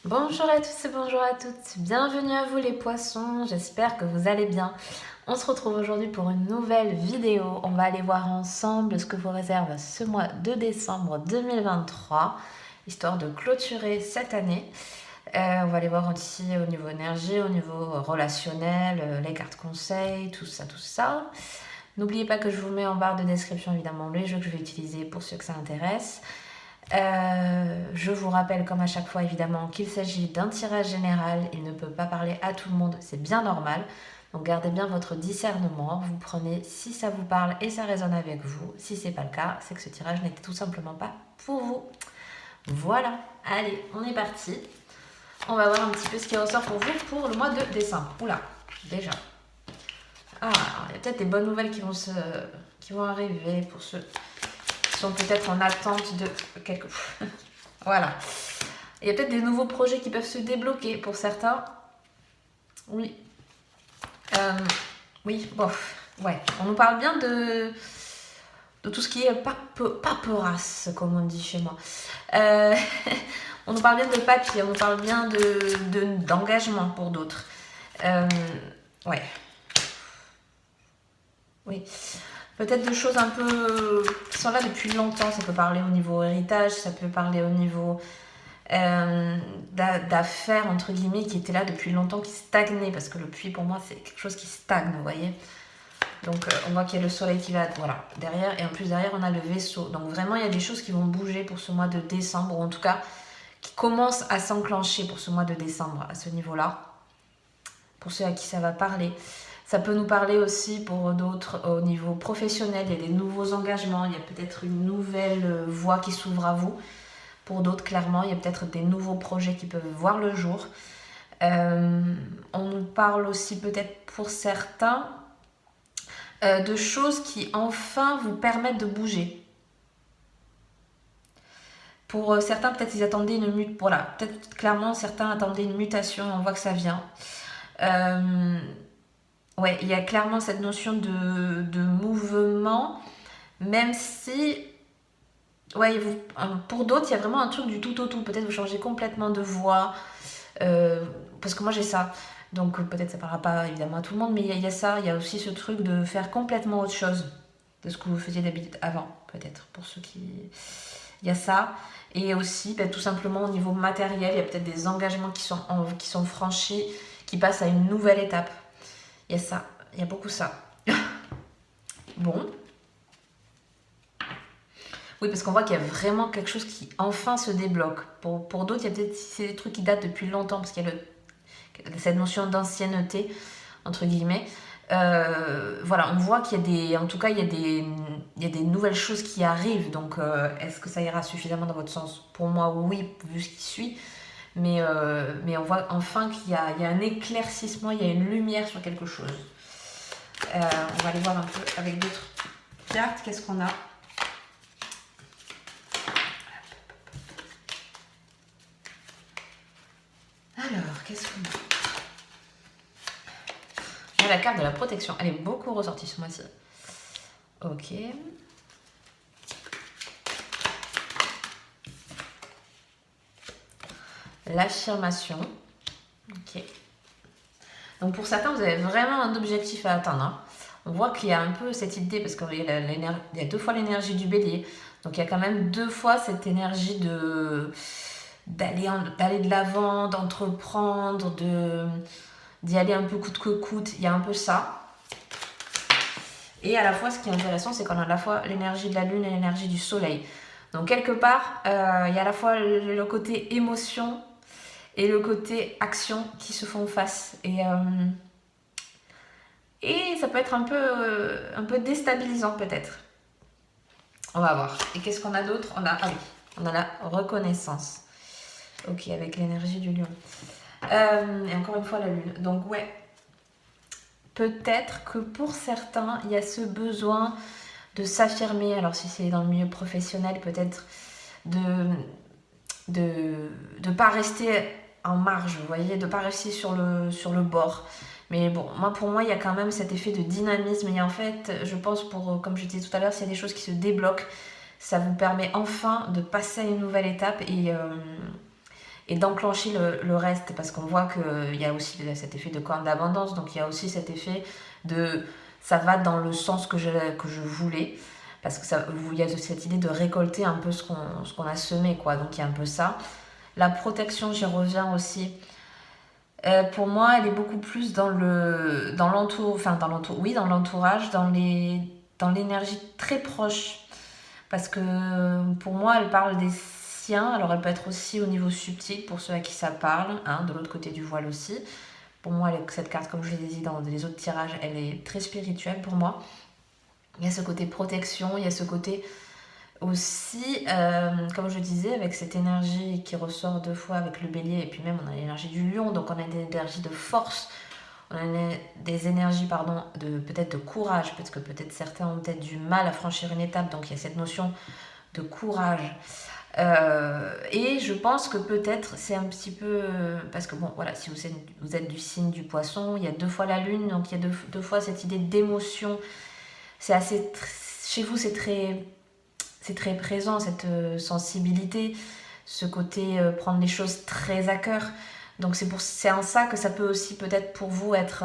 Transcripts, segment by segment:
Bonjour à tous et bonjour à toutes, bienvenue à vous les poissons, j'espère que vous allez bien. On se retrouve aujourd'hui pour une nouvelle vidéo, on va aller voir ensemble ce que vous réserve ce mois de décembre 2023, histoire de clôturer cette année. On va aller voir aussi au niveau énergie, au niveau relationnel, les cartes conseils, tout ça, tout ça. N'oubliez pas que je vous mets en barre de description évidemment les jeux que je vais utiliser pour ceux que ça intéresse. Je vous rappelle comme à chaque fois évidemment qu'il s'agit d'un tirage général, il ne peut pas parler à tout le monde, c'est bien normal. Donc gardez bien votre discernement, vous prenez si ça vous parle et ça résonne avec vous. Si c'est pas le cas, c'est que ce tirage n'était tout simplement pas pour vous. Voilà, allez, on est parti. On va voir un petit peu ce qui ressort pour vous pour le mois de décembre. Oula, déjà. Ah, il y a peut-être des bonnes nouvelles qui vont arriver pour ceux qui sont peut-être en attente de quelque... Voilà. Il y a peut-être des nouveaux projets qui peuvent se débloquer pour certains. Oui. Oui, bof. Ouais. On nous parle bien de tout ce qui est paperasse, comme on dit chez moi. On nous parle bien de papier, on nous parle bien d'engagement pour d'autres. Ouais. Oui. Peut-être de choses un peu qui sont là depuis longtemps. Ça peut parler au niveau héritage, ça peut parler au niveau d'affaires, entre guillemets, qui étaient là depuis longtemps, qui stagnaient. Parce que le puits, pour moi, c'est quelque chose qui stagne, vous voyez. Donc, on voit qu'il y a le soleil qui va voilà, derrière. Et en plus, derrière, on a le vaisseau. Donc, vraiment, il y a des choses qui vont bouger pour ce mois de décembre. Ou en tout cas, qui commencent à s'enclencher pour ce mois de décembre, à ce niveau-là. Pour ceux à qui ça va parler. Ça peut nous parler aussi pour d'autres au niveau professionnel. Il y a des nouveaux engagements, il y a peut-être une nouvelle voie qui s'ouvre à vous. Pour d'autres, clairement, il y a peut-être des nouveaux projets qui peuvent voir le jour. On nous parle aussi peut-être pour certains de choses qui enfin vous permettent de bouger. Pour certains, peut-être ils attendaient une mutation. Voilà, peut-être clairement certains attendaient une mutation et on voit que ça vient. Ouais, il y a clairement cette notion de mouvement, même si, ouais, pour d'autres, il y a vraiment un truc du tout au tout. Peut-être vous changez complètement de voix, parce que moi j'ai ça. Donc peut-être ça ne parlera pas évidemment à tout le monde, mais il y a ça, il y a aussi ce truc de faire complètement autre chose de ce que vous faisiez d'habitude avant, peut-être, pour ceux qui... Il y a ça. Et aussi, tout simplement au niveau matériel, il y a peut-être des engagements qui sont franchis, qui passent à une nouvelle étape. Il y a ça, il y a beaucoup ça. Bon. Oui, parce qu'on voit qu'il y a vraiment quelque chose qui enfin se débloque. Pour d'autres, il y a peut-être c'est des trucs qui datent depuis longtemps, parce qu'il y a cette notion d'ancienneté, entre guillemets. Voilà, on voit qu'il y a des... En tout cas, il y a des nouvelles choses qui arrivent. Donc, est-ce que ça ira suffisamment dans votre sens? Pour moi, oui, vu ce qui suit. Mais on voit enfin qu'il y a un éclaircissement, il y a une lumière sur quelque chose. On va aller voir un peu avec d'autres cartes. Qu'est-ce qu'on a? Alors, qu'est-ce qu'on a? On a la carte de la protection. Elle est beaucoup ressortie ce mois-ci. Ok. L'affirmation. Ok. Donc pour certains, vous avez vraiment un objectif à atteindre. Hein. On voit qu'il y a un peu cette idée, parce qu'il y a 2 fois l'énergie du bélier. Donc il y a quand même 2 fois cette énergie d'aller de l'avant, d'entreprendre, d'y aller un peu coûte que coûte. Il y a un peu ça. Et à la fois, ce qui est intéressant, c'est qu'on a à la fois l'énergie de la lune et l'énergie du soleil. Donc quelque part, il y a à la fois le côté émotion et le côté action qui se font face. Et ça peut être un peu déstabilisant peut-être. On va voir. Et qu'est-ce qu'on a d'autre? On a la reconnaissance. Ok, avec l'énergie du lion. Et encore une fois la lune. Donc ouais, peut-être que pour certains, il y a ce besoin de s'affirmer. Alors si c'est dans le milieu professionnel, peut-être de pas rester en marge, vous voyez, de pas rester sur le bord. Mais bon, pour moi, il y a quand même cet effet de dynamisme. Et en fait, je pense, comme je disais tout à l'heure, s'il y a des choses qui se débloquent, ça vous permet enfin de passer à une nouvelle étape et d'enclencher le reste, parce qu'on voit qu'il y a aussi cet effet de corne d'abondance, donc il y a aussi cet effet de ça va dans le sens que je voulais, parce que il y a cette idée de récolter un peu ce qu'on a semé, quoi. Donc il y a un peu ça. La protection, j'y reviens aussi. Pour moi, elle est beaucoup plus dans l'entourage, dans l'énergie très proche. Parce que pour moi, elle parle des siens. Alors, elle peut être aussi au niveau subtil pour ceux à qui ça parle, hein, de l'autre côté du voile aussi. Pour moi, cette carte, comme je l'ai dit dans les autres tirages, elle est très spirituelle pour moi. Il y a ce côté protection, il y a ce côté aussi, comme je disais, avec cette énergie qui ressort 2 fois avec le bélier, et puis même on a l'énergie du lion, donc on a des énergies de force, on a des énergies, pardon, peut-être de courage, parce que peut-être certains ont peut-être du mal à franchir une étape, donc il y a cette notion de courage. Et je pense que peut-être c'est un petit peu, parce que bon voilà, si vous êtes du signe du poisson, il y a 2 fois la lune, donc il y a deux fois cette idée d'émotion. C'est assez, chez vous c'est très présent, cette sensibilité, ce côté prendre les choses très à cœur. Donc c'est en ça que ça peut aussi peut-être pour vous être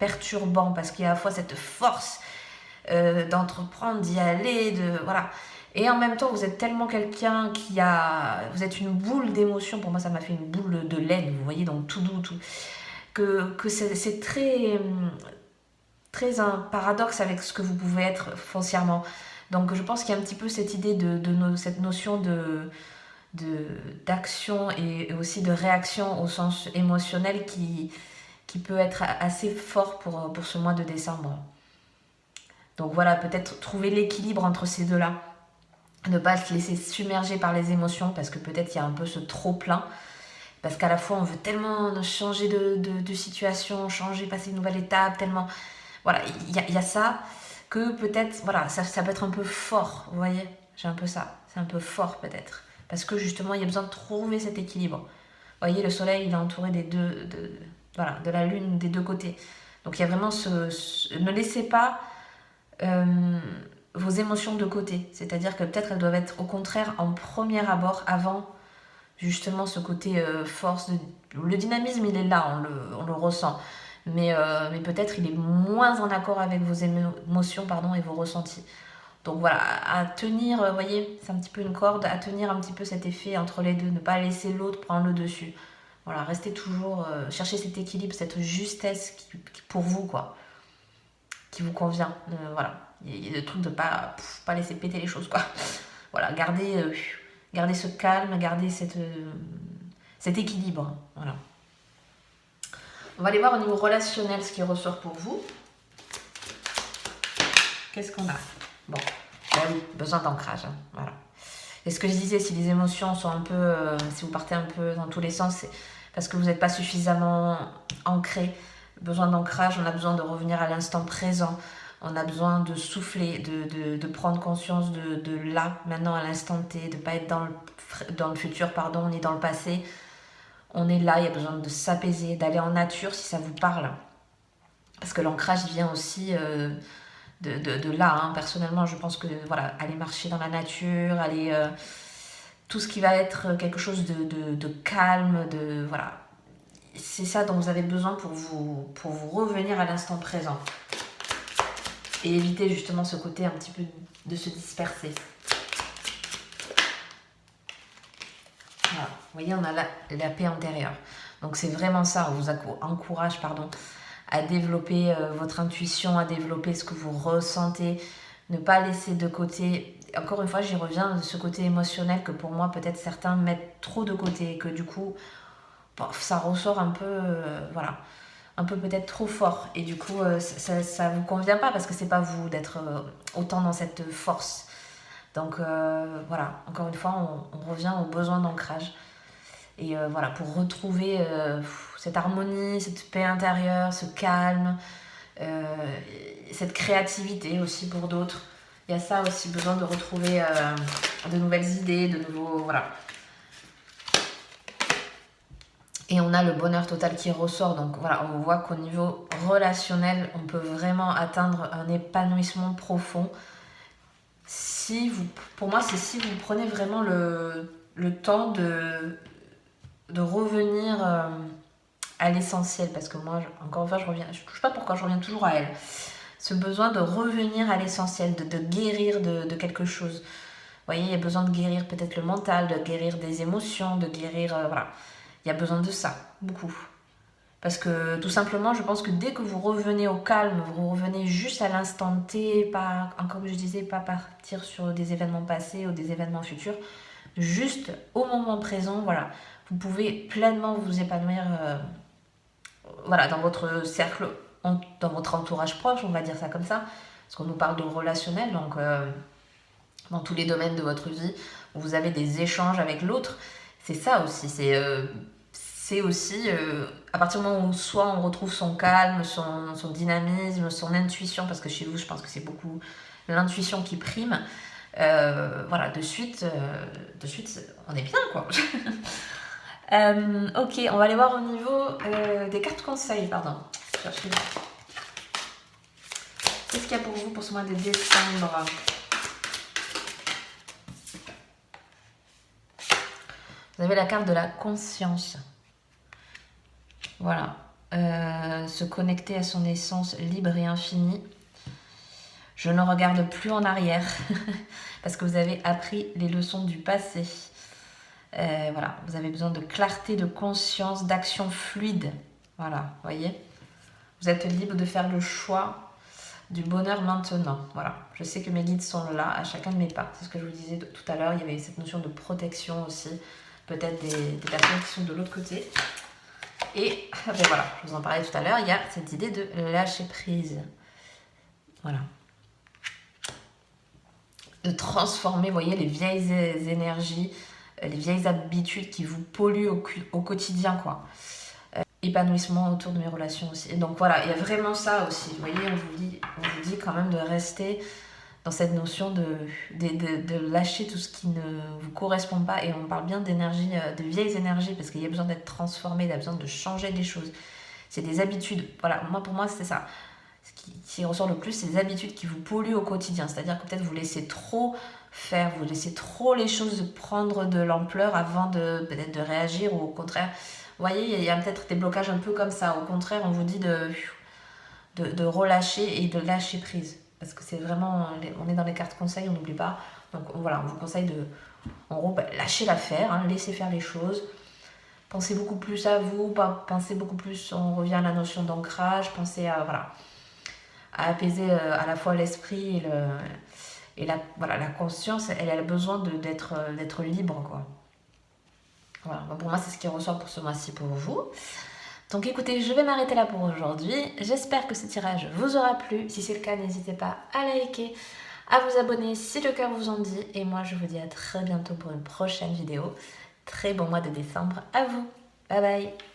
perturbant, parce qu'il y a à la fois cette force d'entreprendre, d'y aller, voilà. Et en même temps, vous êtes tellement quelqu'un vous êtes une boule d'émotions. Pour moi, ça m'a fait une boule de laine, vous voyez, donc tout doux, tout. Que c'est très un paradoxe avec ce que vous pouvez être foncièrement. Donc je pense qu'il y a un petit peu cette idée cette notion d'action et aussi de réaction au sens émotionnel qui peut être assez fort pour ce mois de décembre. Donc voilà, peut-être trouver l'équilibre entre ces deux-là. Ne pas se laisser submerger par les émotions, parce que peut-être il y a un peu ce trop-plein. Parce qu'à la fois, on veut tellement changer de situation, passer une nouvelle étape, tellement... Voilà, il y a ça que peut-être, voilà, ça peut être un peu fort, vous voyez. J'ai un peu ça, c'est un peu fort peut-être. Parce que justement, il y a besoin de trouver cet équilibre. Vous voyez, le soleil, il est entouré de la lune des 2 côtés. Donc il y a vraiment ne laissez pas vos émotions de côté. C'est-à-dire que peut-être elles doivent être au contraire en premier abord, avant justement ce côté force. Le dynamisme, il est là, on le ressent. Mais peut-être il est moins en accord avec vos émotions, et vos ressentis. Donc voilà, à tenir, vous voyez, c'est un petit peu une corde, à tenir un petit peu cet effet entre les deux, ne pas laisser l'autre prendre le dessus. Voilà, restez toujours, chercher cet équilibre, cette justesse qui pour vous, quoi, qui vous convient. Voilà, il y a le truc de pas laisser péter les choses, quoi. Voilà, gardez ce calme, gardez cet équilibre. Voilà. On va aller voir au niveau relationnel ce qui ressort pour vous. Qu'est-ce qu'on a? Bon, ben oui, besoin d'ancrage. Hein, voilà. Et ce que je disais, si les émotions sont un peu... si vous partez un peu dans tous les sens, c'est parce que vous n'êtes pas suffisamment ancré. Besoin d'ancrage, on a besoin de revenir à l'instant présent. On a besoin de souffler, de prendre conscience de là, maintenant, à l'instant T, de ne pas être dans le futur, ni dans le passé. On est là, il y a besoin de s'apaiser, d'aller en nature si ça vous parle. Parce que l'ancrage vient aussi de là. Hein. Personnellement, je pense que voilà, aller marcher dans la nature, aller tout ce qui va être quelque chose de calme, voilà. C'est ça dont vous avez besoin pour vous revenir à l'instant présent. Et éviter justement ce côté un petit peu de se disperser. Voilà. Vous voyez, on a la paix intérieure. Donc c'est vraiment ça, on vous encourage à développer votre intuition, à développer ce que vous ressentez, ne pas laisser de côté, encore une fois j'y reviens, de ce côté émotionnel que pour moi peut-être certains mettent trop de côté, et que du coup ça ressort un peu, voilà, un peu peut-être trop fort, et du coup ça vous convient pas, parce que c'est pas vous d'être autant dans cette force. Donc voilà, encore une fois on revient au besoin d'ancrage. Et voilà, pour retrouver cette harmonie, cette paix intérieure, ce calme, cette créativité aussi pour d'autres. Il y a ça aussi, besoin de retrouver de nouvelles idées, de nouveaux... Voilà. Et on a le bonheur total qui ressort. Donc voilà, on voit qu'au niveau relationnel, on peut vraiment atteindre un épanouissement profond. Pour moi, c'est si vous prenez vraiment le temps de revenir à l'essentiel, parce que moi, encore une fois, je touche pas pourquoi je reviens toujours à elle. Ce besoin de revenir à l'essentiel, de guérir de quelque chose. Vous voyez, il y a besoin de guérir peut-être le mental, de guérir des émotions, de guérir... voilà. Il y a besoin de ça, beaucoup. Parce que tout simplement, je pense que dès que vous revenez au calme, vous revenez juste à l'instant T, pas, comme je disais, pas partir sur des événements passés ou des événements futurs, juste au moment présent, voilà, vous pouvez pleinement vous épanouir voilà, dans votre cercle, dans votre entourage proche, on va dire ça comme ça, parce qu'on nous parle de relationnel, donc dans tous les domaines de votre vie, où vous avez des échanges avec l'autre, c'est ça aussi, c'est aussi à partir du moment où soit on retrouve son calme, son dynamisme, son intuition, parce que chez vous je pense que c'est beaucoup l'intuition qui prime, voilà, de suite on est bien quoi. Ok, on va aller voir au niveau des cartes conseils, pardon. Qu'est-ce qu'il y a pour vous pour ce mois de décembre? Vous avez la carte de la conscience. Voilà. Se connecter à son essence libre et infinie. Je ne regarde plus en arrière parce que vous avez appris les leçons du passé. Voilà, vous avez besoin de clarté, de conscience, d'action fluide. Voilà, voyez. Vous êtes libre de faire le choix du bonheur maintenant. Voilà, je sais que mes guides sont là à chacun de mes pas. C'est ce que je vous disais tout à l'heure. Il y avait cette notion de protection aussi. Peut-être des personnes qui sont de l'autre côté. Et ben voilà, je vous en parlais tout à l'heure, il y a cette idée de lâcher prise. Voilà. De transformer, vous voyez, les vieilles énergies, les vieilles habitudes qui vous polluent au quotidien, quoi. Épanouissement autour de mes relations aussi. Et donc voilà, il y a vraiment ça aussi. Vous voyez, on vous dit quand même de rester dans cette notion de lâcher tout ce qui ne vous correspond pas. Et on parle bien d'énergie, de vieilles énergies, parce qu'il y a besoin d'être transformé, il y a besoin de changer des choses. C'est des habitudes. Voilà, pour moi, c'est ça. Ce qui ressort le plus, c'est les habitudes qui vous polluent au quotidien. C'est-à-dire que peut-être vous laissez trop faire, vous laissez trop les choses prendre de l'ampleur avant peut-être de réagir, ou au contraire, vous voyez, il y a peut-être des blocages un peu comme ça. Au contraire, on vous dit de relâcher et de lâcher prise. Parce que c'est vraiment, on est dans les cartes conseils, on n'oublie pas. Donc voilà, on vous conseille de, en gros, lâcher l'affaire, hein, laisser faire les choses. Pensez beaucoup plus à vous, pensez beaucoup plus, on revient à la notion d'ancrage, pensez à, voilà, à apaiser à la fois l'esprit et la conscience, elle a besoin d'être libre, quoi. Voilà, bon, pour moi, c'est ce qui ressort pour ce mois-ci pour vous. Donc écoutez, je vais m'arrêter là pour aujourd'hui. J'espère que ce tirage vous aura plu. Si c'est le cas, n'hésitez pas à liker, à vous abonner si le cœur vous en dit. Et moi, je vous dis à très bientôt pour une prochaine vidéo. Très bon mois de décembre à vous. Bye bye.